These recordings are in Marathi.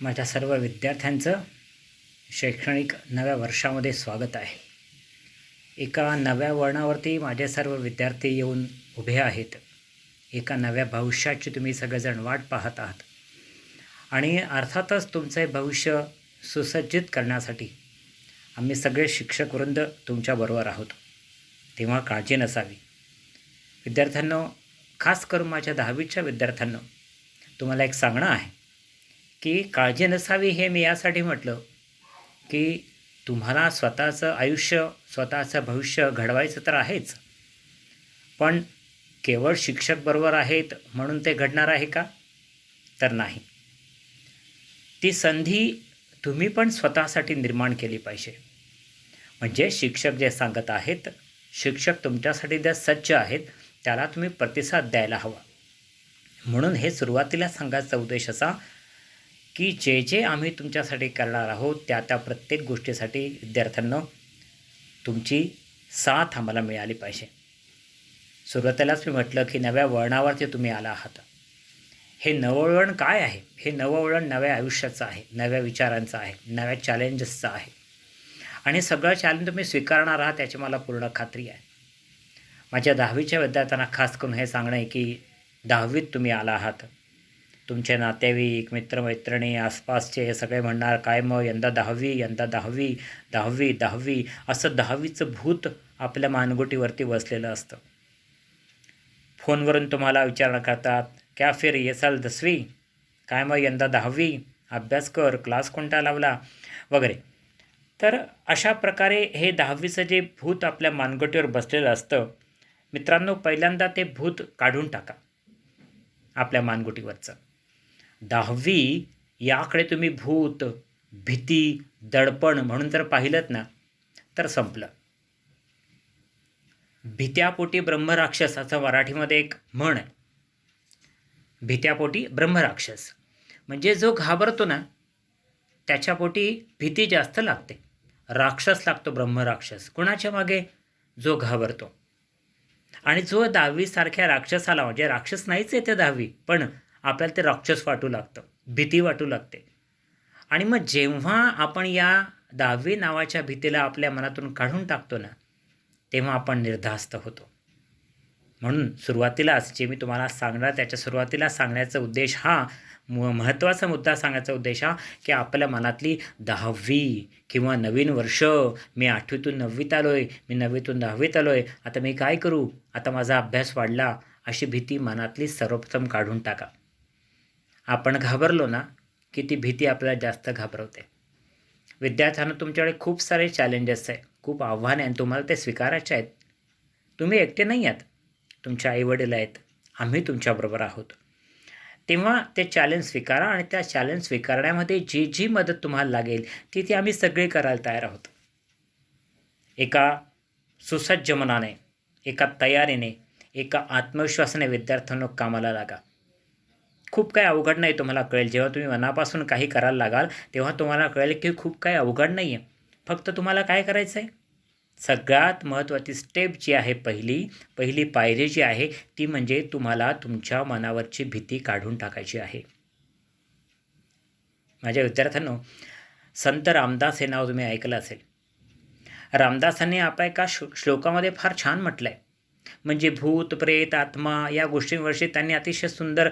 माझ्या सर्व विद्यार्थ्यांचं शैक्षणिक नव्या वर्षामध्ये स्वागत आहे. एका नव्या वळणावरती माझे सर्व विद्यार्थी येऊन उभे आहेत. एका नव्या भविष्याची तुम्ही सगळेजण वाट पाहत आहात आणि अर्थातच तुमचे भविष्य सुसज्जित करण्यासाठी आम्ही सगळे शिक्षकवृंद तुमच्याबरोबर आहोत. तेव्हा काळजी नसावी. विद्यार्थ्यांनो, खास करून माझ्या 10वीच्या विद्यार्थ्यांनो, तुम्हाला एक सांगणं आहे की काळजी नसावी. हे मी यासाठी म्हटलं की तुम्हाला स्वतःचं आयुष्य, स्वतःचं भविष्य घडवायचं तर आहेच, पण केवळ शिक्षक बरोबर आहेत म्हणून ते घडणार आहे का? तर नाही. ती संधी तुम्ही पण स्वतःसाठी निर्माण केली पाहिजे. म्हणजे शिक्षक जे सांगत आहेत, शिक्षक तुमच्यासाठी जे सज्ज आहेत, त्याला तुम्ही प्रतिसाद द्यायला हवा. म्हणून हे सुरुवातीला सांगायचा उद्देश असा की जे जे आम्ही तुमच्यासाठी करणार आहोत त्या प्रत्येक गोष्टीसाठी विद्यार्थ्यांना तुमची साथ आम्हाला मिळाली पाहिजे. सुरुवातीलाच मी म्हटलं की नव्या वळणावरती तुम्ही आला आहात. हे नवं वळण काय आहे? हे नवं वळण नव्या आयुष्याचं आहे, नव्या विचारांचं आहे, नव्या चॅलेंजेसचं आहे. आणि सगळं चॅलेंज तुम्ही स्वीकारणार आहात याची मला पूर्ण खात्री आहे. माझ्या 10वीच्या विद्यार्थ्यांना खास करून हे सांगणं आहे की 10वीत तुम्ही आला आहात. तुमचे नातेवाईक, मित्रमैत्रिणी, आसपासचे सगळे म्हणणार, काय मग यंदा 10वी, यंदा 10वी, 10वी 10वी असं 10वीचं भूत आपल्या मानगुटीवरती बसलेलं असतं. फोनवरून तुम्हाला विचारणा करतात, क्या फिर ये साल 10वी, काय मग यंदा 10वी, अभ्यास कर, क्लास कोणता लावला वगैरे. तर अशा प्रकारे हे 10वीचं जे भूत आपल्या मानगुटीवर बसलेलं असतं, मित्रांनो, पहिल्यांदा ते भूत काढून टाका आपल्या मानगुटीवरचं. 10वी याकडे तुम्ही भूत, भीती, दडपण म्हणून जर पाहिलंत ना, तर संपलं. भीत्यापोटी ब्रह्मराक्षस असं मराठीमध्ये एक म्हण आहे. भीत्यापोटी ब्रह्मराक्षस म्हणजे जो घाबरतो ना, त्याच्यापोटी भीती जास्त लागते. राक्षस लागतो, ब्रह्मराक्षस. कुणाच्या मागे? जो घाबरतो. आणि जो 10वी सारख्या राक्षसाला, म्हणजे राक्षस नाहीच आहे ते 10वी, पण आपल्याला ते राक्षस वाटू लागतं, भीती वाटू लागते. आणि मग जेव्हा आपण या 10वी नावाच्या भीतीला आपल्या मनातून काढून टाकतो ना, तेव्हा आपण निर्धास्त होतो. म्हणून सुरुवातीलाच जे मी तुम्हाला सांगणार, त्याच्या सुरुवातीला सांगण्याचा उद्देश हा, महत्त्वाचा मुद्दा सांगायचा उद्देश हा की आपल्या मनातली 10वी किंवा नवीन वर्ष, मी 8वीतून 9वीत आलो आहे, मी 9वीतून 10वीत आलो आहे, आता मी काय करू, आता माझा अभ्यास वाढला, अशी भीती मनातली सर्वप्रथम काढून टाका. आपण घाबरलो ना की ती भीती आपल्याला जास्त घाबरवते. विद्यार्थ्यांना तुमच्याकडे खूप सारे चॅलेंजेस आहे, खूप आव्हाने आणि तुम्हाला ते स्वीकारायचे आहेत. तुम्ही एकटे नाही आहात, तुमचे आईवडील आहेत, आम्ही तुमच्याबरोबर आहोत. तेव्हा ते चॅलेंज स्वीकारा आणि त्या चॅलेंज स्वीकारण्यामध्ये जी जी मदत तुम्हाला लागेल ती आम्ही सगळे करायला तयार आहोत. एका सुसज्ज मनाने, एका तयारीने, एका आत्मविश्वासाने विद्यार्थ्यांना कामाला लागा. खूप काही अवघड नाही, तुम्हाला कळेल. जेव्हा तुम्ही मनापासून काही करायला लागाल तेव्हा तुम्हाला कळेल की खूप काही अवघड नाही आहे. फक्त तुम्हाला काय करायचं आहे? सगळ्यात महत्त्वाची स्टेप जी आहे, पहिली पायरी जी आहे ती म्हणजे तुम्हाला तुमच्या मनावरची भीती काढून टाकायची आहे. माझ्या विद्यार्थ्यांनो, संत रामदास हे नाव तुम्ही ऐकलं असेल. रामदासांनी आपल्या एका श्लोकामध्ये फार छान म्हटलं आहे. म्हणजे भूत, प्रेत, आत्मा या गोष्टींवरची त्यांनी अतिशय सुंदर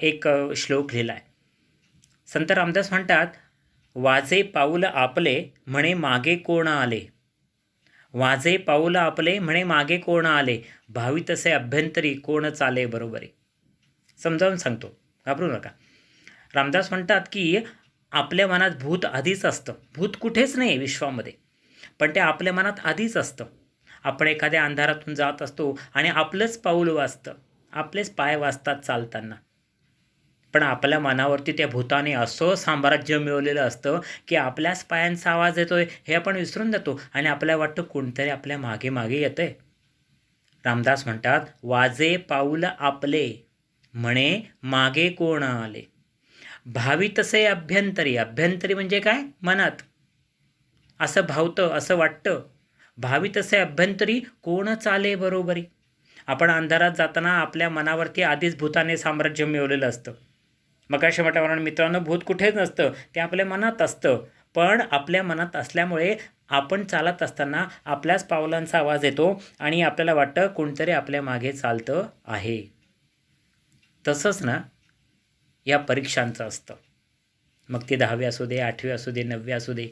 एक श्लोक लिहिला आहे. संत रामदास म्हणतात, वाजे पाऊल आपले म्हणे मागे कोण आले, वाजे पाऊल आपले म्हणे मागे कोण आले, भावी तसे अभ्यंतरी कोण चाले बरोबरी. समजावून सांगतो, घाबरू नका. रामदास म्हणतात की आपल्या मनात भूत आधीच असतं. भूत कुठेच नाही विश्वामध्ये, पण ते आपल्या मनात आधीच असतं. आपण एखाद्या अंधारातून जात असतो आणि आपलंच पाऊल वाजतं, आपलेच पाय वाजतात चालताना, पण आपल्या मनावरती त्या भूताने असं साम्राज्य मिळवलेलं असतं की आपल्याच पायांचा आवाज येतोय हे आपण विसरून जातो आणि आपल्याला वाटतं कोणतरी आपल्या मागे मागे येतंय. रामदास म्हणतात, वाजे पाऊल आपले म्हणे मागे कोण आले, भावी तसे अभ्यंतरी. अभ्यंतरी म्हणजे काय? मनात असं भावतं, असं वाटतं. भावी तसे अभ्यंतरी कोण चाले बरोबरी. आपण अंधारात जाताना आपल्या मनावरती आधीच भूताने साम्राज्य मिळवलेलं असतं. मग अशा म्हटल्याप्रमाणे मित्रांनो, भूत कुठेच नसतं, ते आपल्या मनात असतं. पण आपल्या मनात असल्यामुळे आपण चालत असताना आपल्याच पावलांचा आवाज येतो आणि आपल्याला वाटतं कोणतरी आपल्या मागे चालतं आहे. तसंच ना या परीक्षांचं असतं. मग ते 10वी असू दे, 8वी असू दे, 9वी असू दे.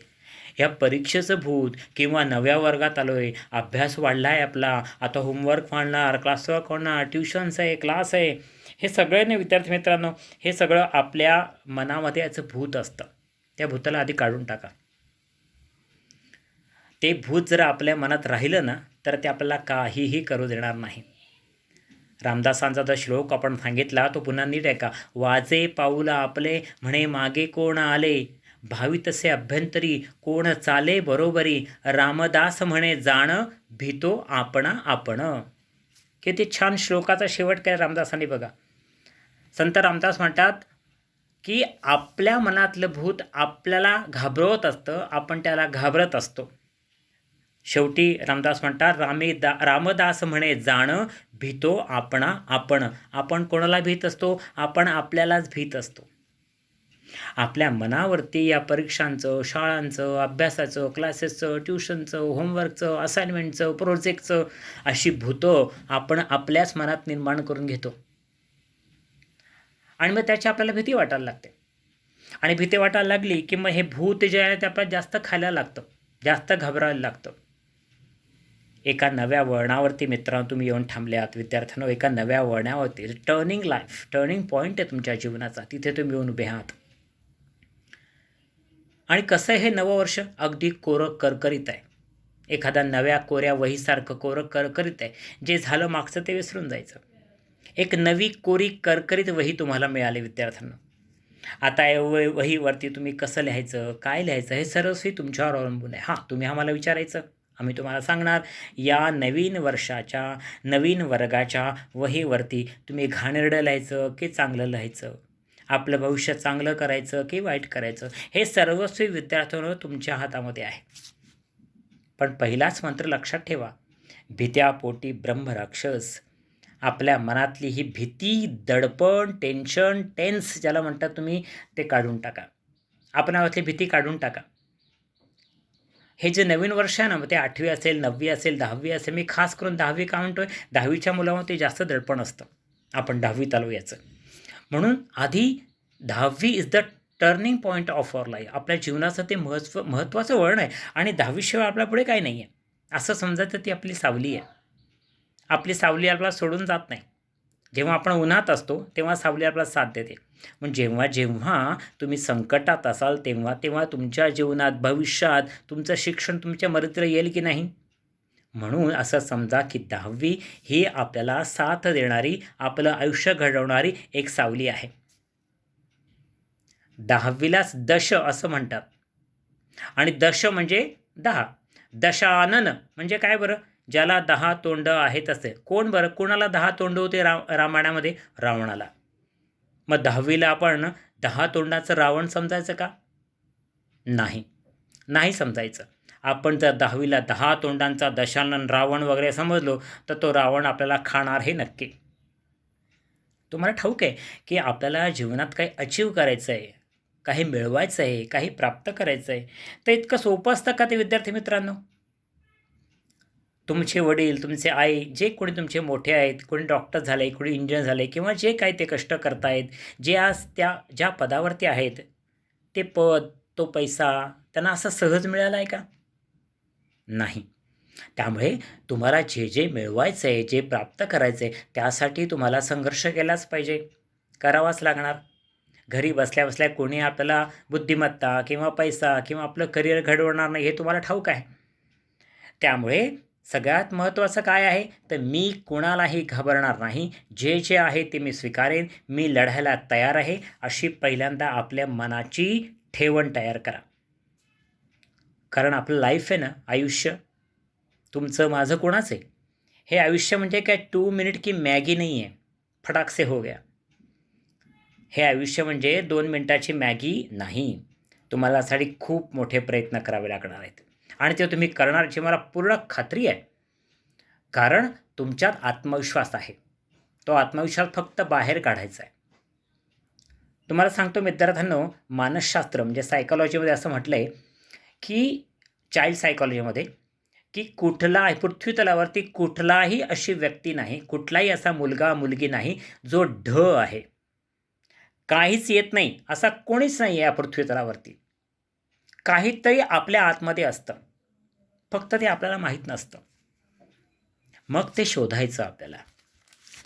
या परीक्षेचं भूत किंवा नव्या वर्गात आलो आहे, अभ्यास वाढला आहे आपला, आता होमवर्क वाढणार, क्लासवर्क होणार, ट्युशन्स आहे, क्लास आहे, हे सगळे ना विद्यार्थी मित्रांनो, हे सगळं आपल्या मनामध्ये याचं भूत असतं. त्या भूताला आधी काढून टाका. ते भूत जर आपल्या मनात राहिलं ना तर ते आपल्याला काहीही करू देणार नाही. रामदासांचा जो श्लोक आपण सांगितला तो पुन्हा नीट ऐका. वाजे पाऊला आपले म्हणे मागे कोण आले, भावी तसे अभ्यंतरी कोण चाले बरोबरी, रामदास म्हणे जाण भीतो आपणा आपण. किती छान श्लोकाचा शेवट काय रामदासांनी बघा. संत रामदास म्हणतात की आपल्या मनातलं भूत आपल्याला घाबरवत असतं, आपण त्याला घाबरत असतो. शेवटी रामदास म्हणतात रामदास म्हणे जाण भीतो आपणा आपण. आपण कोणाला भीत असतो? आपण आपल्यालाच भीत असतो. आपल्या मनावरती या परीक्षांचं, शाळांचं, अभ्यासाचं, क्लासेसचं, ट्युशनचं, होमवर्कचं, असाइनमेंटचं, प्रोजेक्टचं अशी भूतं आपण आपल्याच मनात निर्माण करून घेतो आणि मग त्याची आपल्याला भीती वाटायला लागते. आणि भीती वाटायला लागली की मग हे भूत जे आहे ते आपल्याला जास्त खायला लागतं, जास्त घाबरायला लागतं. एका नव्या वळणावरती मित्रांनो तुम्ही येऊन थांबल्यात विद्यार्थ्यांनो, एका नव्या वळणावरती टर्निंग पॉईंट आहे तुमच्या जीवनाचा, तिथे तुम्ही येऊन उभे आहात. आणि कसं आहे हे नवं वर्ष अगदी कोरं करकरीत आहे. एखाद्या नव्या कोऱ्या वहीसारखं कोरं करकरीत आहे. जे झालं मागचं ते विसरून जायचं. एक नवी कोरी करकरीत वही तुम्हाला मिळाली विद्यार्थ्यांना. आता या वहीवरती तुम्ही कसं लिहायचं, काय लिहायचं हे सर्वस्वी तुमच्यावर अवलंबून आहे. हां, तुम्ही आम्हाला विचारायचं, आम्ही तुम्हाला सांगणार. या नवीन वर्षाच्या नवीन वर्गाच्या वहीवरती तुम्ही घाणेरडं लिहायचं की चांगलं लिहायचं, आपलं भविष्य चांगलं करायचं की वाईट करायचं, हे सर्वस्वी विद्यार्थ्यांवर तुमच्या हातामध्ये आहे. पण पहिलाच मंत्र लक्षात ठेवा, भीत्यापोटी ब्रह्मराक्षस. आपल्या मनातली ही भीती, दडपण, टेन्शन, टेन्स ज्याला म्हणतात तुम्ही, ते काढून टाका. आपणावरती भीती काढून टाका. हे जे नवीन वर्ष आहे ना, मग ते 8वी असेल, 9वी असेल, 10वी असेल, मी खास करून 10वी का म्हणतोय, 10वीच्या मुलामध्ये जास्त दडपण असतं. आपण 10वीत आलो याचं. म्हणून आधी 10वी is the turning point of our life. आपल्या जीवनाचं ते महत्त्वाचं वळण आहे. आणि 10वी शिवाय आपल्या पुढे काही नाही आहे असं समजायचं. ती आपली सावली आहे. आपली सावली आपल्याला सोडून जात नाही. जेव्हा आपण उन्हात असतो तेव्हा सावली आपल्याला साथ देते. पण जेव्हा जेव्हा तुम्ही संकटात असाल तेव्हा तेव्हा तुमच्या जीवनात, भविष्यात तुमचं शिक्षण तुमच्या मदतीला येईल की नाही. म्हणून असं समजा की 10वी ही आपल्याला साथ देणारी, आपलं आयुष्य घडवणारी एक सावली आहे. 10वीलाच दश असं म्हणतात. आणि दश म्हणजे 10. दशानन म्हणजे काय बरं? ज्याला 10 तोंड आहेत असे. कोण बरं? कोणाला 10 तोंड होते रामायणामध्ये? रावणाला. मग 10वीला आपण 10 तोंडाचं रावण समजायचं का? नाही समजायचं. आपण जर 10वीला 10 तोंडांचा दशानन रावण वगैरे समजलो तर तो रावण आपल्याला खाणार हे नक्की. तुम्हाला ठाऊक आहे की आपल्याला जीवनात काही अचीव करायचं आहे, काही मिळवायचं आहे, काही प्राप्त करायचं आहे, तर इतकं सोपं असतं का ते विद्यार्थी मित्रांनो? तुमचे वडील, तुमचे आई, जे कोणी तुमचे मोठे आहेत, कोणी डॉक्टर झाले, कोणी इंजिनियर झाले किंवा जे काही ते कष्ट करतायत, जे आज ज्या पदावरती आहेत, ते पद, तो पैसा त्यांना असं सहज मिळाला आहे का? नाही. त्यामुळे तुम्हाला जे जे मिळवायचं आहे, जे प्राप्त करायचं आहे, त्यासाठी तुम्हाला संघर्ष केलाच पाहिजे, करावाच लागणार. घरी बसल्या-बसल्या कोणी आपल्याला बुद्धिमत्ता किंवा पैसा किंवा आपलं करिअर घडवणार नाही, हे तुम्हाला ठाऊक आहे. त्यामुळे सगळ्यात महत्त्वाचं काय आहे, तर मी कोणालाही घाबरणार नाही. जे जे आहे ते मी स्वीकारेन, मी लढायला तयार आहे, अशी पहिल्यांदा आपल्या मनाची ठेवण तयार करा. कारण आपलं लाईफ आहे ना, आयुष्य तुमचं माझं कोणाचं आहे? हे आयुष्य म्हणजे काय 2 मिनिट की मॅगी नाही आहे, फटाक से हो गया. हे आयुष्य म्हणजे 2 मिनिटाची मॅगी नाही. तुम्हाला यासाठी खूप मोठे प्रयत्न करावे लागणार आहेत आणि ते तुम्ही करणार याची मला पूर्ण खात्री आहे. कारण तुमच्यात आत्मविश्वास आहे. तो आत्मविश्वास फक्त बाहेर काढायचा आहे. तुम्हाला सांगतो विद्यार्थ्यांनो, मानसशास्त्र म्हणजे सायकॉलॉजीमध्ये असं म्हटलं आहे की चाइल्ड सायकॉलॉजीमध्ये की पृथ्वी तलावरती कुठलाही अशी व्यक्ती नाही, कुठलाही असा मुलगा मुलगी नाही जो ढ आहे, काहीच येत नाही असा कोणीच नाही आहे या पृथ्वी तलावरती. काहीतरी आपल्या आतमध्ये असतं, फक्त ते आपल्याला माहीत नसतं. मग ते शोधायचं आपल्याला.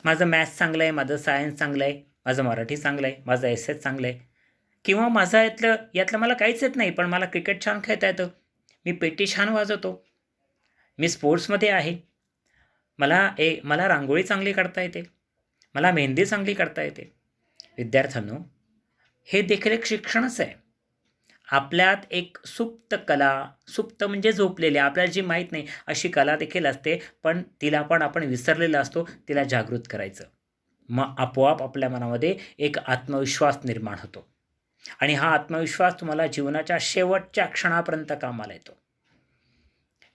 माझं मॅथ्स चांगलं आहे, माझं सायन्स चांगलं आहे, माझं मराठी चांगलं आहे, माझं एस चांगलं आहे, किंवा माझं यातलं मला काहीच येत नाही, पण मला क्रिकेट छान खेळता येतं, मी पेटी छान वाजवतो, मी स्पोर्ट्समध्ये आहे, मला रांगोळी चांगली काढता येते, मला मेहंदी चांगली काढता येते. विद्यार्थ्यांनो, हे देखील एक शिक्षणच आहे. आपल्यात एक सुप्त कला, सुप्त म्हणजे झोपलेली, आपल्याला जी माहीत नाही अशी कला देखील असते, पण तिला पण आपण विसरलेला असतो. तिला जागृत करायचं. मग आपोआप आपल्या मनामध्ये एक आत्मविश्वास निर्माण होतो आणि हा आत्मविश्वास तुम्हाला जीवनाच्या शेवटच्या क्षणापर्यंत कामाला येतो.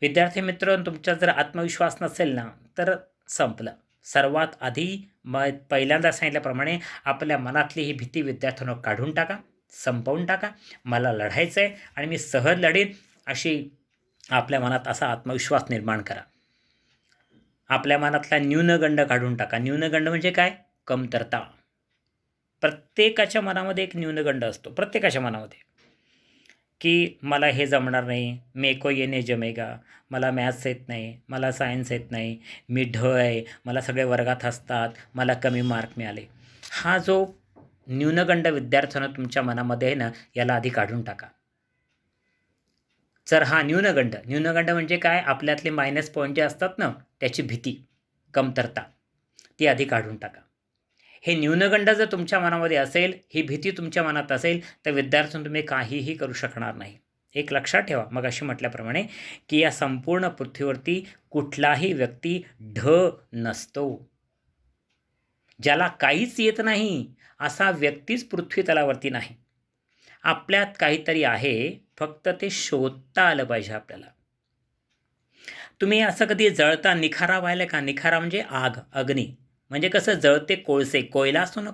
विद्यार्थी मित्र, तुमचा जर आत्मविश्वास नसेल ना, तर संपलं. सर्वात आधी पहिल्यांदा सांगितल्याप्रमाणे आपल्या मनातली ही भीती विद्यार्थ्यांना काढून टाका, संपवून टाका. मला लढायचं आहे आणि मी सहज लढेन अशी आपल्या मनात असा आत्मविश्वास निर्माण करा. आपल्या मनातला न्यूनगंड काढून टाका. न्यूनगंड म्हणजे काय? कमतरता. प्रत्येकाच्या मनामध्ये एक न्यूनगंड असतो, प्रत्येकाच्या मनामध्ये, की मला हे जमणार नाही, मेको ये नहीं जमेगा, मला मॅथ्स येत नाही, मला सायन्स येत नाही, मी ढ आहे, मला सगळे वर्गात हसतात, मला कमी मार्क मिळाले. हा जो न्यूनगंड विद्यार्थ्यांना तुमच्या मनामध्ये आहे ना, याला आधी काढून टाका. जर हा न्यूनगंड म्हणजे काय? आपल्यातले मायनस पॉईंट जे असतात ना, त्याची भीती, कमतरता, ती आधी काढून टाका. हे न्यूनगंड जर तुमच्या मनामध्ये असेल, ही भीती तुमच्या मनात असेल, तर विद्यार्थ्यांना तुम्ही काहीही करू शकणार नाही. एक लक्षात ठेवा, मग अशी म्हटल्याप्रमाणे की या संपूर्ण पृथ्वीवरती कुठलाही व्यक्ती ढ नसतो. ज्याला काहीच येत नाही असा व्यक्तीच पृथ्वी तलावरती नाही. आपल्यात काहीतरी आहे, फक्त ते शोधता आलं पाहिजे आपल्याला. तुम्ही असं कधी जळता निखारा व्हायला का? निखारा म्हणजे आग, अग्नी. म्हणजे कसं जळते कोळसे, कोयला असतो ना,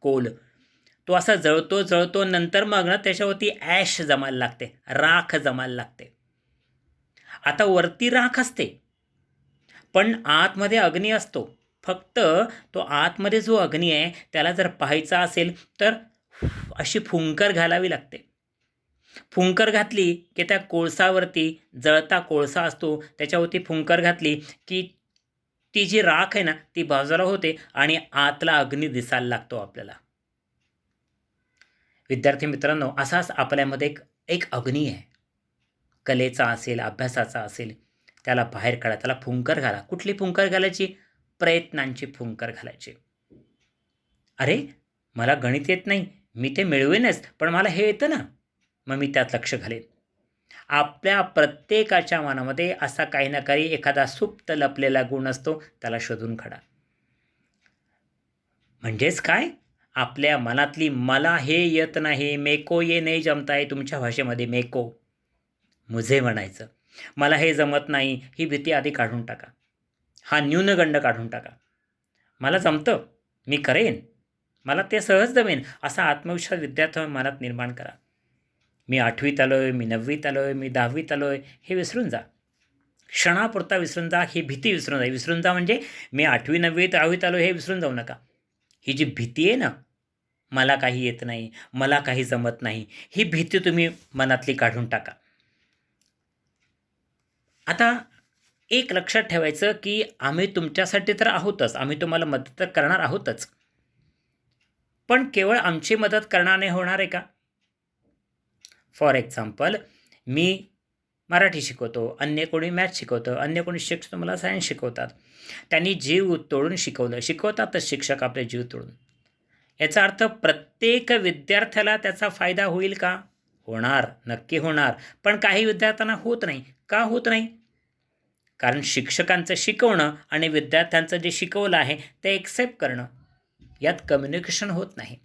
कोल, तो असा जळतो नंतर मग ना त्याच्यावरती ॲश जमायला लागते, राख जमायला लागते. आता वरती राख असते, पण आतमध्ये अग्नी असतो. फक्त तो आतमध्ये जो अग्नी आहे त्याला जर पाहायचा असेल तर अशी फुंकर घालावी लागते. फुंकर घातली की त्या कोळसावरती, जळता कोळसा असतो त्याच्यावरती फुंकर घातली की ती जी राख आहे ना ती बाजूला होते आणि आतला अग्नी दिसायला लागतो आपल्याला. विद्यार्थी मित्रांनो, असाच आपल्यामध्ये एक अग्नी आहे, कलेचा असेल, अभ्यासाचा असेल. त्याला बाहेर काढा, त्याला फुंकर घाला. कुठली फुंकर घालायची? प्रयत्नांची फुंकर घालायची. अरे, मला गणित येत नाही, मी ते मिळवेनच, पण मला हे येतं ना, मग मी त्यात लक्ष घालेन. आपल्या प्रत्येकाच्या मनामध्ये असा काही ना काही एखादा सुप्त लपलेला गुण असतो, त्याला शोधून काढा. म्हणजेच काय? आपल्या मनातली मला हे येत नाही, मेको ये नाही जमता है, तुमच्या भाषेमध्ये मेको, मुझे म्हणायचं. मला हे जमत नाही, ही भीती आधी काढून टाका. हा न्यूनगंड काढून टाका. मला जमतं, मी करेन, मला ते सहज जमेन, असा आत्मविश्वास विद्यार्थ्यांच्या मनात निर्माण करा. मी 8वीत आलो आहे, मी 9वीत आलो आहे, मी 10वीत आलो आहे, हे विसरून जा. क्षणापुरता विसरून जा, ही भीती विसरून जा. विसरून जा म्हणजे मी 8वी 9वी 10वीत आलो हे विसरून जाऊ नका. ही जी भीती आहे ना, मला काही येत नाही, मला काही जमत नाही, ही भीती तुम्ही मनातली काढून टाका. आता एक लक्षात ठेवायचं की आम्ही तुमच्यासाठी तर आहोतच, आम्ही तुम्हाला मदत तर करणार आहोतच, पण केवळ आमची मदत करण्याने होणार आहे का? फॉर एक्झाम्पल, मी मराठी शिकवतो, अन्य कोणी मॅथ्स शिकवतं, अन्य कोणी शिक्षक मला सायन्स शिकवतात. त्यांनी जीव तोडून शिकवलं, शिकवतातच शिक्षक आपले जीव तोडून. याचा अर्थ प्रत्येक विद्यार्थ्याला त्याचा फायदा होईल का? होणार, नक्की होणार. पण काही विद्यार्थ्यांना होत नाही. का होत नाही? कारण शिक्षकांचं शिकवणं आणि विद्यार्थ्यांचं जे शिकवलं आहे ते एक्सेप्ट करणं, यात कम्युनिकेशन होत नाही.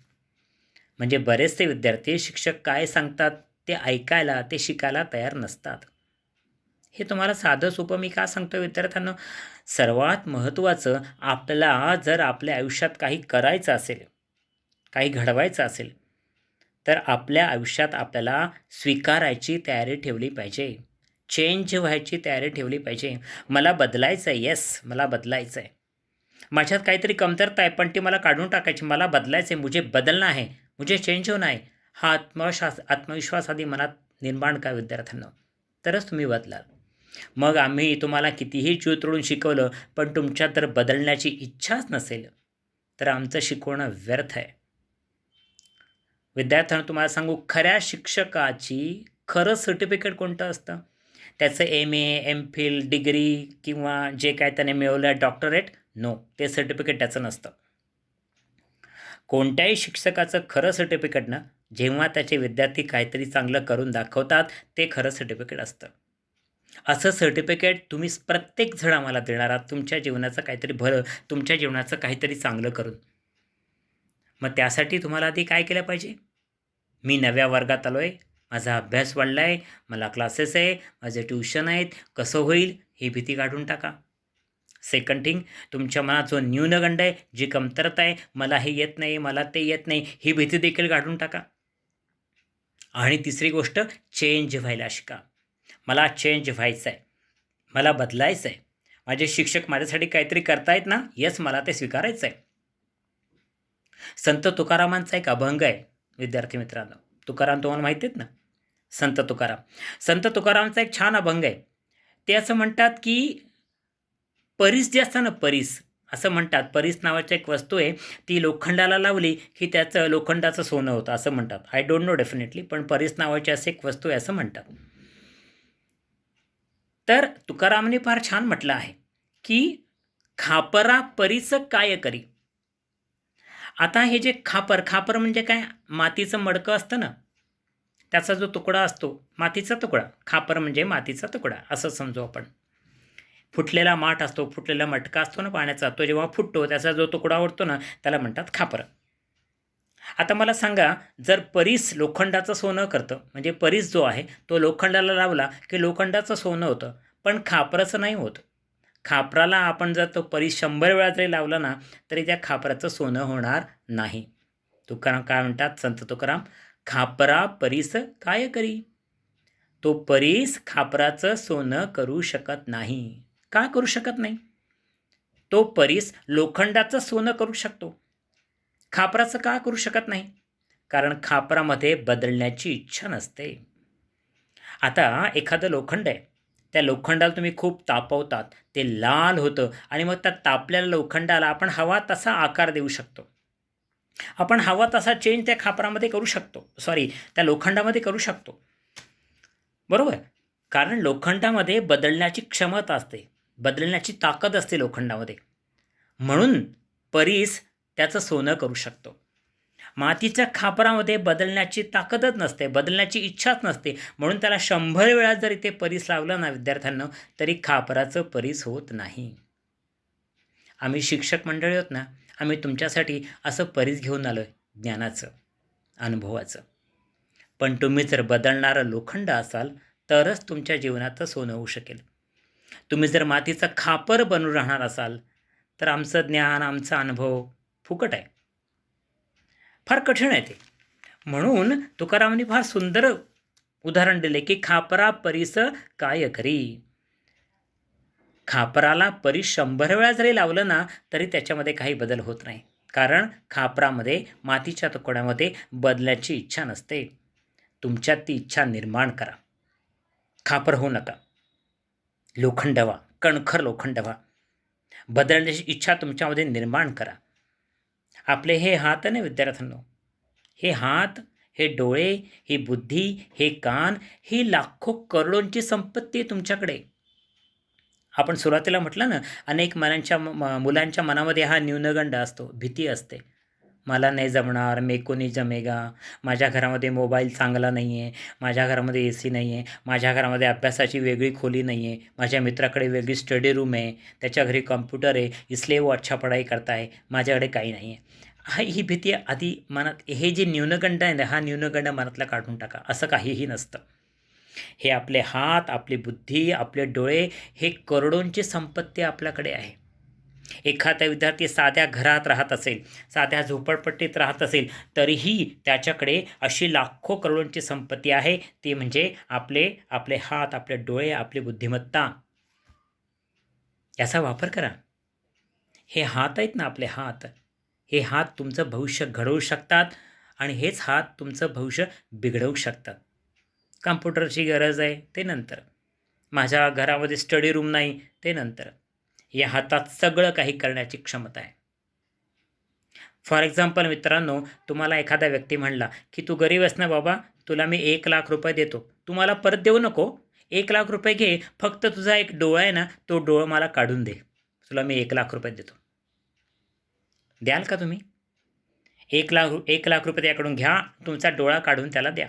म्हणजे बरेचसे विद्यार्थी शिक्षक काय सांगतात ते ऐकायला, ते शिकायला तयार नसतात. हे तुम्हाला साधं सोपं मी का सांगतो विद्यार्थ्यांना? सर्वात महत्त्वाचं, आपल्याला जर आपल्या आयुष्यात काही करायचं असेल, काही घडवायचं असेल, तर आपल्या आयुष्यात आपल्याला स्वीकारायची तयारी ठेवली पाहिजे. चेंज व्हायची तयारी ठेवली पाहिजे. मला बदलायचं आहे, येस मला बदलायचं आहे. माझ्यात काहीतरी कमतरता आहे, पण ती मला काढून टाकायची. मला बदलायचं आहे, मुझे बदलना है, मुझे चेंज होना है. हा आत्मविश्वास आधी मनात निर्माण करा विद्यार्थ्यांनो, तरच तुम्ही बदलाल. मग आम्ही तुम्हाला कितीही चितळून शिकवलं, पण तुमच्यात जर बदलण्याची इच्छाच नसेल, तर आमचं शिकवणं व्यर्थ आहे. विद्यार्थ्यांना तुम्हाला सांगू, खऱ्या शिक्षकाची खरं सर्टिफिकेट कोणतं असतं? त्याचं MA, MPhil, डिग्री किंवा जे काय त्याने मिळवलं डॉक्टरेट, नो, ते सर्टिफिकेट त्याचं नसतं. कोणत्याही शिक्षकाचं खरं सर्टिफिकेट ना, जेव्हा त्याचे विद्यार्थी काहीतरी चांगलं करून दाखवतात, ते खरं सर्टिफिकेट असतं. असं सर्टिफिकेट तुम्ही प्रत्येक जण आम्हाला देणार आहात, तुमच्या जीवनाचं काहीतरी भलं, तुमच्या जीवनाचं काहीतरी चांगलं करून. मग त्यासाठी तुम्हाला आधी काय केलं पाहिजे? मी नव्या वर्गात आलो आहे, माझा अभ्यास वाढला आहे, मला क्लासेस आहे, माझे ट्युशन आहेत, कसं होईल ही भीती काढून टाका. सेकंड थिंग, तुमच्या मनात जो न्यूनगंड आहे, जी कमतरता आहे, मला हे येत नाही, मला ते येत नाही, ही भीती देखील काढून टाका. आणि तिसरी गोष्ट, चेंज व्हायला शिका. मला चेंज व्हायचं आहे, मला बदलायचं आहे. माझे शिक्षक माझ्यासाठी काहीतरी करतायत ना, येस मला ते स्वीकारायचं आहे. संत तुकारामांचा एक अभंग आहे विद्यार्थी मित्रांनो. तुकाराम तुम्हाला माहिती आहेत ना, संत तुकाराम. संत तुकारामचा एक छान अभंग आहे. ते असं म्हणतात की परीस जे असतं ना, परीस असं म्हणतात, परीस नावाची एक वस्तू आहे, ती लोखंडाला लावली की त्याचं लोखंडाचं सोनं होतं असं म्हणतात. आय डोंट नो डेफिनेटली, पण परीस नावाची अशी एक वस्तू आहे असं म्हणतात. तर तुकारामने फार छान म्हटलं आहे की खापरा परीस काय करी. आता हे जे खापर म्हणजे काय? मातीचं मडकं असतं ना, त्याचा जो तुकडा असतो, मातीचा तुकडा. खापर म्हणजे मातीचा तुकडा असं समजू आपण. फुटलेला माठ असतो, फुटलेला मटका असतो ना पाण्याचा, तो जेव्हा फुटतो त्याचा जो तुकडा उडतो ना, त्याला म्हणतात खापर. आता मला सांगा, जर परीस लोखंडाचं सोनं करतं, म्हणजे परीस जो आहे तो लोखंडाला लावला की लोखंडाचं सोनं होतं, पण खापराचं नाही होत. खापराला आपण जर तो परीस 100 वेळा जरी लावला ना, तरी त्या खापराचं सोनं होणार नाही. तुकाराम काय म्हणतात, संत तुकाराम, खापरा परीस काय करी. तो परीस खापराचं सोनं करू शकत नाही. का करू शकत नाही? तो परीस लोखंडाचं सोनं करू शकतो, खापराचं का करू शकत नाही? कारण खापरामध्ये बदलण्याची इच्छा नसते. आता एखादं लोखंड आहे, त्या लोखंडाला तुम्ही खूप तापवतात, ते लाल होतं आणि मग त्या तापलेल्या लोखंडाला आपण हवा तसा आकार देऊ शकतो. आपण हवा तसा चेंज त्या खापरामध्ये करू शकतो, सॉरी त्या लोखंडामध्ये करू शकतो, बरोबर? कारण लोखंडामध्ये बदलण्याची क्षमता असते, बदलण्याची ताकद असते लोखंडामध्ये. म्हणून परीस त्याचं सोनं करू शकतो. मातीच्या खापरामध्ये बदलण्याची ताकदच नसते, बदलण्याची इच्छाच नसते. म्हणून त्याला 100 वेळा जरी ते परीस लावलं ना विद्यार्थ्यांना, तरी खापराचं परीस होत नाही. आम्ही शिक्षक मंडळी आहोत ना, आम्ही तुमच्यासाठी असं परीस घेऊन आलो आहे, ज्ञानाचं, अनुभवाचं. पण तुम्ही जर बदलणारं लोखंड असाल, तरच तुमच्या जीवनाचं सोनं होऊ शकेल. तुम्ही जर मातीचं खापर बनून राहणार असाल, तर आमचं ज्ञान, आमचा अनुभव फुकट आहे, फार कठीण आहे ते. म्हणून तुकारामांनी फार सुंदर उदाहरण दिले की खापरा परीस काय करी. खापराला परीस 100 वेळा जरी लावलं ना, तरी त्याच्यामध्ये काही बदल होत नाही. कारण खापरामध्ये, मातीच्या तुकड्यामध्ये बदलाची इच्छा नसते. तुमच्यात ती इच्छा निर्माण करा. खापर होऊ नका, लोखंड व्हा, कणखर लोखंड व्हा. बदलण्याची इच्छा तुमच्यामध्ये निर्माण करा. आपले हे हात ना विद्यार्थ्यांनो, हे हात, हे डोळे, ही बुद्धी, हे कान, ही लाखो करोडोंची संपत्ती आहे तुमच्याकडे. आपण सुरुवातीला म्हटलं ना, अनेक मुलांच्या मनामध्ये हा न्यूनगंड असतो, भीती असते. मला नाही जमणार, मेको नहीं जमेगा, माझ्या घरामध्ये मोबाईल चांगला नाही आहे, माझ्या घरामध्ये AC नाही आहे, माझ्या घरामध्ये अभ्यासाची वेगळी खोली नाही आहे, माझ्या मित्राकडे वेगळी स्टडी रूम आहे, त्याच्या घरी कॉम्प्युटर आहे, इसलिए वो अच्छा पढाई करता है, माझ्याकडे काही नाही आहे. ही भीती आधी मनात, हे जे न्यूनगंड आहे ना, हा न्यूनगंड मनातला काढून टाका. असं काहीही नसतं. हे आपले हात, आपली बुद्धी, आपले डोळे, हे करोडोंची संपत्ती आपल्याकडे आहे. एखादा विद्यार्थी साध्या घरात राहत असेल, साध्या झोपडपट्टीत राहत असेल, तरीही त्याच्याकडे अशी लाखो करोडोंची संपत्ती आहे. ती म्हणजे आपले हात, आपले डोळे, आपली बुद्धिमत्ता. याचा वापर करा. हे हात आहेत ना, आपले हात, हे हात तुमचं भविष्य घडवू शकतात आणि हेच हात तुमचं भविष्य बिघडवू शकतात. कम्प्युटरची गरज आहे ते नंतर, माझ्या घरामध्ये स्टडी रूम नाही ते नंतर. या हातात सगळं काही करण्याची क्षमता आहे. फॉर एक्झाम्पल मित्रांनो, तुम्हाला एखादा व्यक्ती म्हणला की तू गरीब आहेस ना बाबा, तुला मी 1,00,000 रुपये देतो, तू मला परत देऊ नको, 1,00,000 रुपये घे, फक्त तुझा एक डोळा आहे ना, तो डोळा मला काढून दे, तुला मी 1,00,000 रुपये देतो. द्याल का तुम्ही? 1,00,000 रुपये त्याकडून घ्या, तुमचा डोळा काढून त्याला द्या.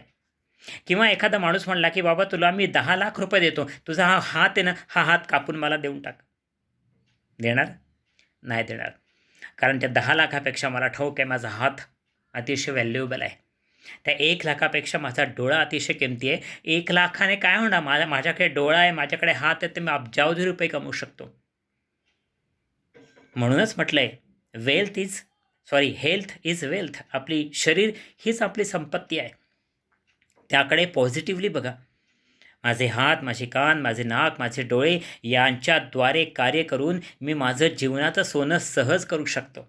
किंवा एखादा माणूस म्हणला की बाबा तुला मी 10,00,000 रुपये देतो, तुझा हा हात आहे ना, हा हात कापून मला देऊन टाक. देणार? नाही देणार. कारण त्या 10,00,000पेक्षा मला ठाऊक आहे माझा हात अतिशय व्हॅल्युएबल आहे. त्या 1,00,000पेक्षा माझा डोळा अतिशय किमती आहे. 1,00,000ने काय होणार? माझ्याकडे डोळा आहे, माझ्याकडे हात आहे, तर मी अब्जावधी रुपये कमवू शकतो. म्हणूनच म्हटलंय हेल्थ इज वेल्थ. आपली शरीर हीच आपली संपत्ती आहे. त्याकडे पॉझिटिव्हली बघा. माझे हात, माझे कान, माझे नाक, माझे डोळे यांच्याद्वारे कार्य करून मी माझं जीवनाचं सोनं सहज करू शकतो.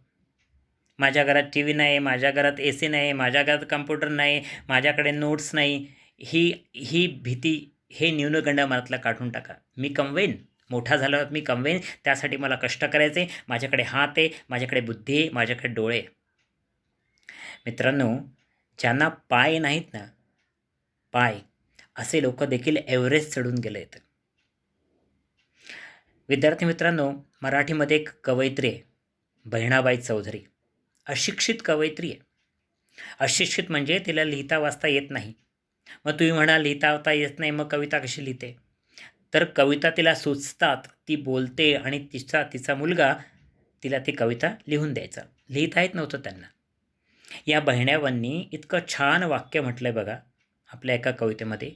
माझ्या घरात टी व्ही नाही, माझ्या घरात ए सी नाही, माझ्या घरात कम्प्युटर नाही, माझ्याकडे नोट्स नाही, ही भीती, हे न्यूनगंड मनातला काढून टाका. मी कमवेन, मोठा झाल्यावर मी कमवेन, त्यासाठी मला कष्ट करायचे. माझ्याकडे हात आहे, माझ्याकडे बुद्धी आहे, माझ्याकडे डोळे. मित्रांनो, ज्यांना पाय नाहीत ना, पाय, असे लोक देखील एव्हरेस्ट चढून गेले आहेत. विद्यार्थी मित्रांनो, मराठीमध्ये एक कवयित्री आहे, बहिणाबाई चौधरी. अशिक्षित कवयित्री आहे. अशिक्षित म्हणजे तिला लिहिता वाचता येत नाही. मग तुम्ही म्हणाल लिहिता वाचता येत नाही, मग कविता कशी लिहिते? तर कविता तिला सुचतात, ती बोलते आणि तिचा मुलगा तिला ती कविता लिहून द्यायचा. लिहिता येत नव्हतं त्यांना. या बहिणाबाईंनी इतकं छान वाक्य म्हटलंय बघा आपल्या एका कवितेमध्ये.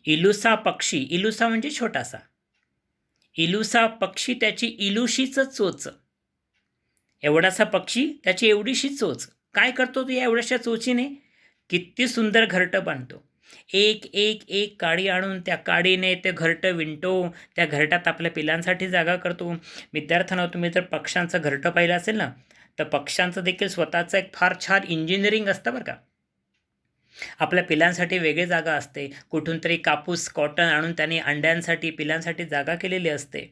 इलुसा पक्षी, इलुसा म्हणजे छोटासा, इलुसा पक्षी त्याची इलुशीच चोच. एवढासा पक्षी त्याची एवढीशी चोच. काय करतो तो या एवढ्याशा चोचीने? किती सुंदर घरटं बांधतो. एक एक एक काडी आणून त्या काडीने ते घरटं विणतो. त्या घरटात आपल्या पिलांसाठी जागा करतो. विद्यार्थ्यांना, तुम्ही जर पक्ष्यांचं घरटं पाहिलं असेल ना, तर पक्ष्यांचं देखील स्वतःचं एक फार छान इंजिनिअरिंग असतं बरं का. आपल्या पिलांसाठी वेगळी जागा असते. कुठून तरी कापूस, कॉटन आणून त्यांनी अंड्यांसाठी, पिलांसाठी जागा केलेली असते.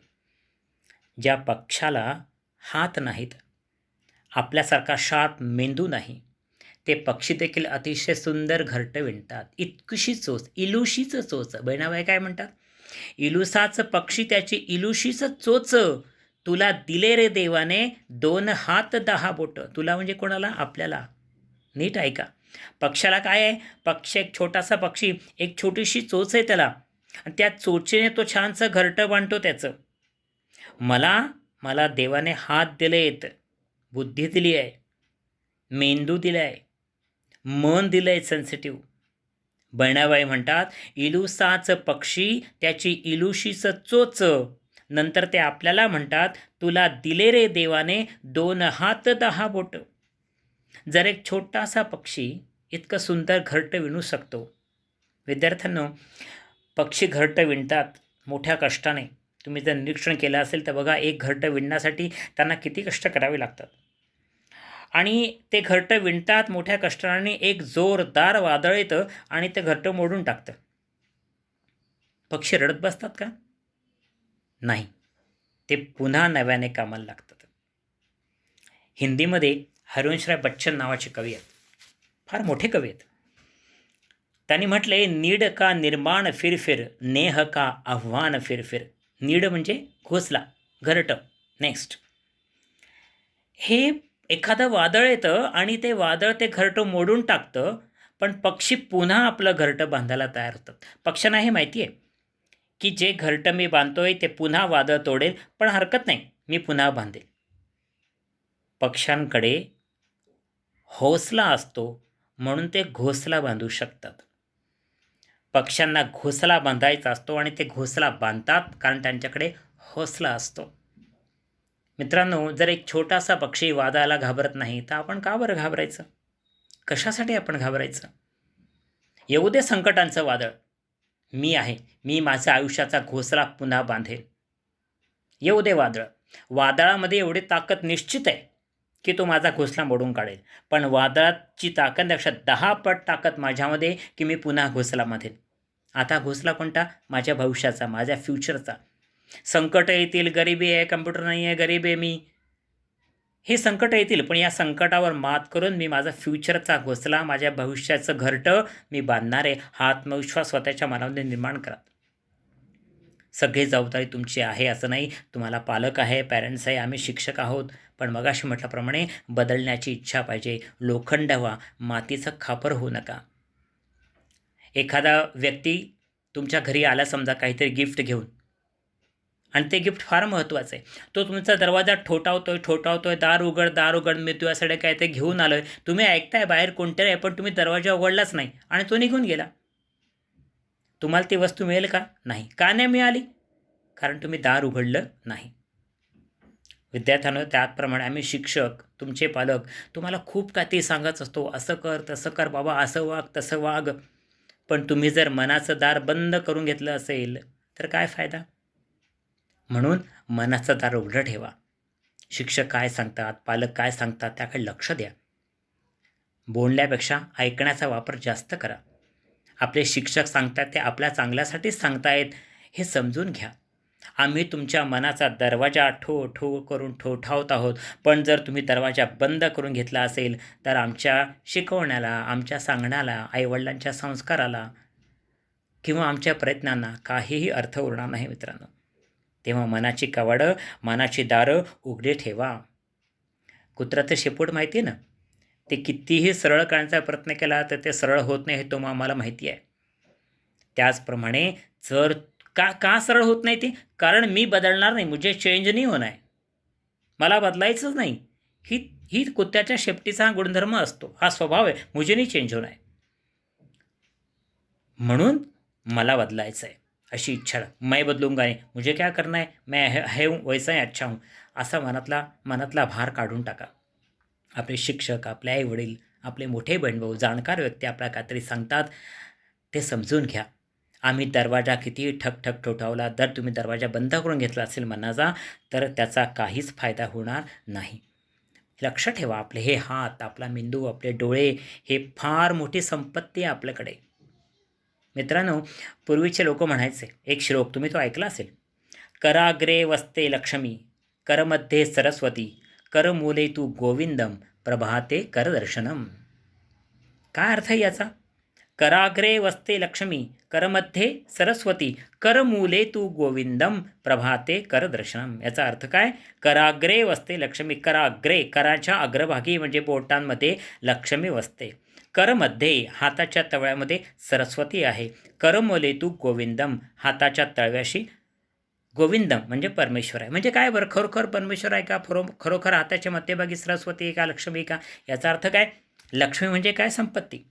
ज्या पक्षाला हात नाहीत, आपल्यासारखा शार्प मेंदू नाही, ते पक्षी देखील अतिशय सुंदर घरटं विणतात. इतकीशी चोच, इलुशीच चोच. बहिणाबाई काय म्हणतात? इलुसाच पक्षी त्याची इलुशीच चोच, तुला दिले रे देवाने 2 हात 10 बोट. तुला म्हणजे कोणाला? आपल्याला. नीट ऐका. पक्षाला काय आहे? पक्षी एक छोटासा पक्षी, एक छोटीशी चोच आहे त्याला, आणि त्या चोचेने तो छानसं घरटं बांधतो त्याचं. मला देवाने हात दिलेत, बुद्धी दिली आहे, मेंदू दिला आहे, मन दिलं आहे सेन्सिटिव्ह. बहिणाबाई म्हणतात इलुसाच पक्षी त्याची इलुशीच चोच. नंतर ते आपल्याला म्हणतात तुला दिले रे देवाने 2 हात 10 बोट. जर एक छोटासा पक्षी इतकं सुंदर घरटं विणू शकतो, विद्यार्थ्यांनो, पक्षी घरटं विणतात मोठ्या कष्टाने. तुम्ही जर निरीक्षण केलं असेल तर बघा, एक घरटं विणण्यासाठी त्यांना किती कष्ट करावे लागतात. आणि ते घरटं विणतात मोठ्या कष्टाने. एक जोरदार वादळ येतं आणि ते घरटं मोडून टाकतं. पक्षी रडत बसतात का? नाही, ते पुन्हा नव्याने कामाला लागतात. हिंदीमध्ये हरिवंशराय बच्चन नावाचे कवी आहेत, फार मोठे कवी आहेत. त्यांनी म्हटले, नीड का निर्माण फिरफिर, नेह का आव्हान फिरफिर. नीड म्हणजे घोसला, घरटं. नेक्स्ट, हे एखादं वादळ येतं आणि ते वादळ ते घरटं मोडून टाकतं, पण पक्षी पुन्हा आपलं घरटं बांधायला तयार होतात. पक्ष्यांना हे माहिती आहे की जे घरटं मी बांधतोय ते पुन्हा वादळ तोडेल, पण हरकत नाही, मी पुन्हा बांधेल. पक्ष्यांकडे हौसला असतो म्हणून ते घोसला बांधू शकतात. पक्ष्यांना घोसला बांधायचा असतो आणि ते घोसला बांधतात कारण त्यांच्याकडे हौसला असतो. मित्रांनो, जर एक छोटासा पक्षी वादळाला घाबरत नाही तर आपण का बरं घाबरायचं? कशासाठी आपण घाबरायचं? येऊ दे संकटांचं वादळ, मी आहे. मी माझ्या आयुष्याचा घोंसला पुन्हा बांधेन. येऊ दे वादळ. वादळामध्ये एवढी ताकद निश्चित आहे की तो माझा घोंसला मोडून काढेल. पण वादळाची ताकदपेक्षा 10 पट ताकद माझ्यामध्ये की मी पुन्हा घोंसला बांधेन. आता घोंसला कोणता? माझ्या भविष्याचा, माझ्या फ्युचरचा. संकट येतील, गरिबी आहे, कम्प्युटर नाही आहे, गरीब आहे मी, हे संकट येतील, पण या संकटावर मात करून मी माझा फ्युचरचा घोंसला, माझ्या भविष्याचं घरटं मी बांधणार आहे. हा आत्मविश्वास स्वतःच्या मनामध्ये निर्माण करा. सगळी जबाबदारी तुमची आहे असं नाही. तुम्हाला पालक आहे, पॅरेंट्स आहे, आम्ही शिक्षक आहोत. पण मगाशी म्हटल्याप्रमाणे बदलण्याची इच्छा पाहिजे. लोखंड व्हा, मातीचं खापर होऊ नका. एखादा व्यक्ती तुमच्या घरी आला समजा काहीतरी गिफ्ट घेऊन, आणि ते गिफ्ट फार महत्त्वाचं आहे. तो तुमचा दरवाजा ठोठावतोय, दार उघड, मी तुझ्यासाठी काय ते घेऊन आलोय. तुम्ही ऐकताय बाहेर कोणतरी आहे, पण तुम्ही दरवाजा उघडलाच नाही आणि तो निघून गेला. तुम्हाला ती वस्तू मिळेल का? नाही. का नाही मिळाली? कारण तुम्ही दार उघडलं नाही. विद्यार्थ्यांना त्याचप्रमाणे आम्ही शिक्षक, तुमचे पालक तुम्हाला खूप काय ते सांगत असतो, असं कर, तसं कर बाबा, असं वाग, तसं वाग. पण तुम्ही जर मनाचं दार बंद करून घेतलं असेल तर काय फायदा? म्हणून मनाचं दार उघडं ठेवा. शिक्षक काय सांगतात, पालक काय सांगतात त्याकडे लक्ष द्या. बोलण्यापेक्षा ऐकण्याचा वापर जास्त करा. आपले शिक्षक सांगतात ते आपल्या चांगल्यासाठीच सांगतायत हे समजून घ्या. आम्ही तुमच्या मनाचा दरवाजा ठो करून ठोठावत आहोत, पण जर तुम्ही दरवाजा बंद करून घेतला असेल तर आमच्या शिकवण्याला, आमच्या सांगण्याला, आईवडिलांच्या संस्काराला किंवा आमच्या प्रयत्नांना काहीही अर्थ उरणार नाही मित्रांनो. तेव्हा मनाची कवाडं, मनाची दारं उघडे ठेवा. कुत्राचं शेपूट माहिती आहे ना, ते कितीही सरळ करण्याचा प्रयत्न केला तर ते सरळ होत नाही हे आम्हाला माहिती आहे. त्याचप्रमाणे जर का सरळ होत नाही ते? कारण मी बदलणार नाही, मुझे चेंज नाही होणार आहे, मला बदलायचंच नाही. ही कुत्र्याच्या शेपटीचा गुणधर्म असतो, हा स्वभाव आहे, मुझे नाही चेंज होणार आहे. म्हणून मला बदलायचं आहे अशी इच्छा. मैं बदलूंगा नहीं, मुझे क्या करना है, मैं है हूँ वैसा ही अच्छा हूँ, असा मनातला भार काढून टाका. आपले शिक्षक, आपले आईवडील, आपले मोठे बहीणभाऊ, जाणकार व्यक्ती आपल्याला काहीतरी सांगतात ते समजून घ्या. आम्ही दरवाजा कितीही ठक ठोठावला, जर तुम्ही दरवाजा बंद करून घेतला असेल मनाचा तर त्याचा काहीच फायदा होणार नाही. लक्ष ठेवा. आपले हे हात, आपला मेंदू, आपले डोळे हे फार मोठी संपत्ती आहे आपल्याकडे. मित्रांनो, पूर्वीचे लोक म्हणायचे एक श्लोक, तुम्ही तो ऐकला असेल. कराग्रे वसते लक्ष्मी, करमध्ये सरस्वती, करमूले तू गोविंदम, प्रभाते करदर्शनम. काय अर्थ आहे याचा? कराग्रे वसते लक्ष्मी, करमध्ये सरस्वती, करमूले तू गोविंदम, प्रभाते करदर्शनम. याचा अर्थ काय? कराग्रे वसते लक्ष्मी, कराग्रे, कराच्या अग्रभागी म्हणजे बोटांमध्ये लक्ष्मी वसते. करमध्ये, हाताच्या तळव्यामध्ये सरस्वती आहे. करमूले तू गोविंदम, हाताच्या तळव्याशी गोविंदम म्हणजे परमेश्वर आहे. म्हणजे काय बरं, खरोखर परमेश्वर आहे का? खरोखर हाताच्या मध्यभागी सरस्वती आहे का, लक्ष्मी का? याचा अर्थ काय? लक्ष्मी म्हणजे काय? संपत्ती.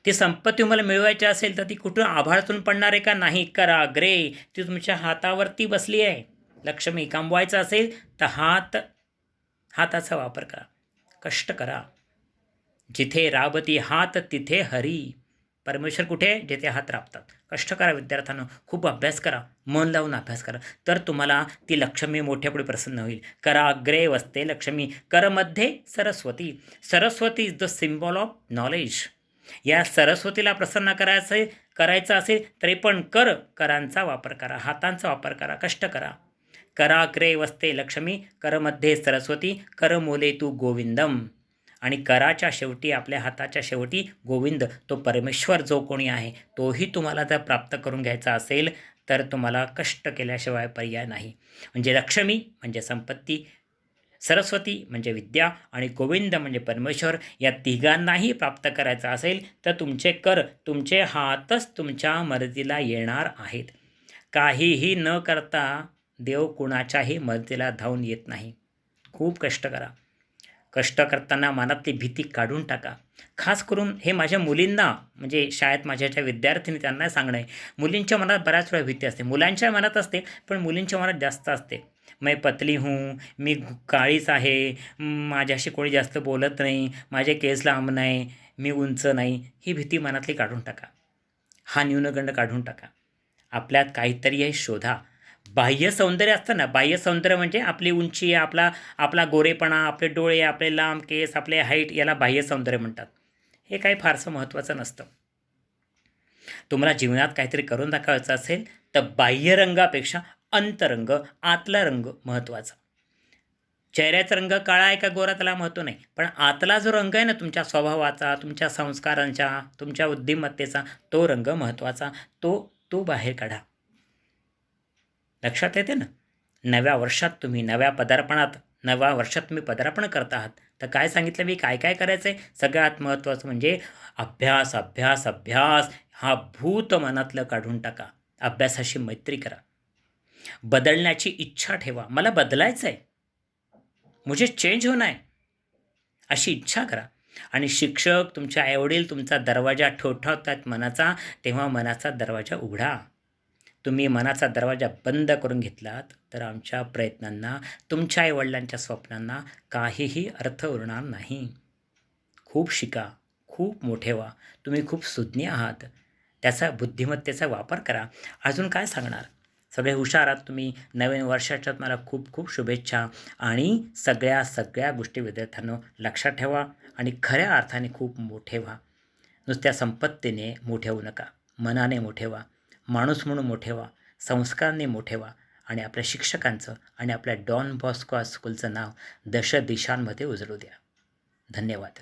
ती संपत्ती तुम्हाला मिळवायची असेल तर ती कुठून आभाळातून पडणार आहे का? नाही. कराग्रे, ती तुमच्या हातावरती बसली आहे. लक्ष्मी कमवायचं असेल तर हाताचा वापर करा, कष्ट करा. जिथे राबती हात तिथे हरी. परमेश्वर कुठे आहे? जिथे हात राबतात. कष्ट करा विद्यार्थ्यांनो, खूप अभ्यास करा, मन लावून अभ्यास करा, तर तुम्हाला ती लक्ष्मी मोठ्यापुढे प्रसन्न होईल. कराग्रे वसते लक्ष्मी, करमध्ये Saraswati. Saraswati is the symbol of knowledge. या सरस्वतीला प्रसन्न करायचं असेल तरी पण करांचा वापर करा, हातांचा वापर करा, कष्ट करा. कराग्रे वसते लक्ष्मी, करमध्ये सरस्वती, करमूले तू गोविंदम. आणि कराच्या शेवटी, आपल्या हाताच्या शेवटी गोविंद, तो परमेश्वर जो कोणी आहे तोही तुम्हाला जर प्राप्त करून घ्यायचा असेल तर तुम्हाला कष्ट केल्याशिवाय पर्याय नाही. म्हणजे लक्ष्मी म्हणजे संपत्ती, सरस्वती म्हणजे विद्या आणि गोविंद म्हणजे परमेश्वर, या तिघांनाही प्राप्त करायचं असेल तर तुमचे हातच तुमच्या मदतीला येणार आहेत. काहीही न करता देव कुणाच्याही मदतीला धावून येत नाही. खूप कष्ट करा. कष्ट करताना मनातली भीती काढून टाका. खास करून हे माझ्या मुलींना, म्हणजे शाळेत माझ्या ज्या विद्यार्थिनी त्यांना सांगणं आहे, मुलींच्या मनात बऱ्याच वेळा भीती असते. मुलांच्या मनात असते पण मुलींच्या मनात जास्त असते. मैं पतली हूँ, मी काळीच आहे, माझ्याशी कोणी जास्त बोलत नाही, माझे केस लांब नाही, मी उंच नाही, ही भीती मनातली काढून टाका. हा न्यूनगंड काढून टाका. आपल्यात काहीतरी आहे शोधा. बाह्य सौंदर्य असतं ना, बाह्य सौंदर्य म्हणजे आपली उंची, आपला आपला गोरेपणा, आपले डोळे, आपले लांब केस, आपले हाईट, याला बाह्य सौंदर्य म्हणतात. हे काही फारसं महत्त्वाचं नसतं. तुम्हाला जीवनात काहीतरी करून दाखवायचं असेल तर बाह्य रंगापेक्षा अंतरंग, आतला रंग महत्त्वाचा. चेहऱ्याचा रंग काळा आहे का गोरा त्याला महत्त्व नाही, पण आतला जो रंग आहे ना, तुमच्या स्वभावाचा, तुमच्या संस्कारांचा, तुमच्या बुद्धिमत्तेचा, तो रंग महत्त्वाचा. तो तो बाहेर काढा. लक्षात येते ना? नव्या वर्षात तुम्ही नव्या वर्षात तुम्ही पदार्पण करत आहात, तर काय सांगितलं मी, काय काय करायचं आहे? सगळ्यात महत्त्वाचं म्हणजे अभ्यास, अभ्यास, अभ्यास. हा भूत मनातलं काढून टाका. अभ्यासाशी मैत्री करा. बदलण्याची इच्छा ठेवा. मला बदलायचं आहे, मुझे चेंज होना है, अशी इच्छा करा. आणि शिक्षक, तुमचे आईवडील तुमचा दरवाजा ठोठावतात मनाचा, तेव्हा मनाचा दरवाजा उघडा. तुम्ही मनाचा दरवाजा बंद करून घेतलात तर आमच्या प्रयत्नांना, तुमच्या आईवडिलांच्या स्वप्नांना काहीही अर्थ उरणार नाही. खूप शिका, खूप मोठे व्हा. तुम्ही खूप सुज्ञ आहात. त्याचा बुद्धिमत्तेचा वापर करा. अजून काय सांगणार? सगळे हुशार आहात तुम्ही. नवीन वर्षाच्या मला खूप खूप शुभेच्छा. आणि सगळ्या गोष्टी विद्यार्थ्यांनो लक्षात ठेवा आणि खऱ्या अर्थाने खूप मोठे व्हा. नुसत्या संपत्तीने मोठे होऊ नका. मनाने मोठे व्हा. माणूस म्हणून मोठे व्हा. संस्काराने मोठे व्हा. आणि आपल्या शिक्षकांचं आणि आपल्या डॉन बॉस्को स्कूलचं नाव दश दिशांमध्ये उजळू द्या. धन्यवाद.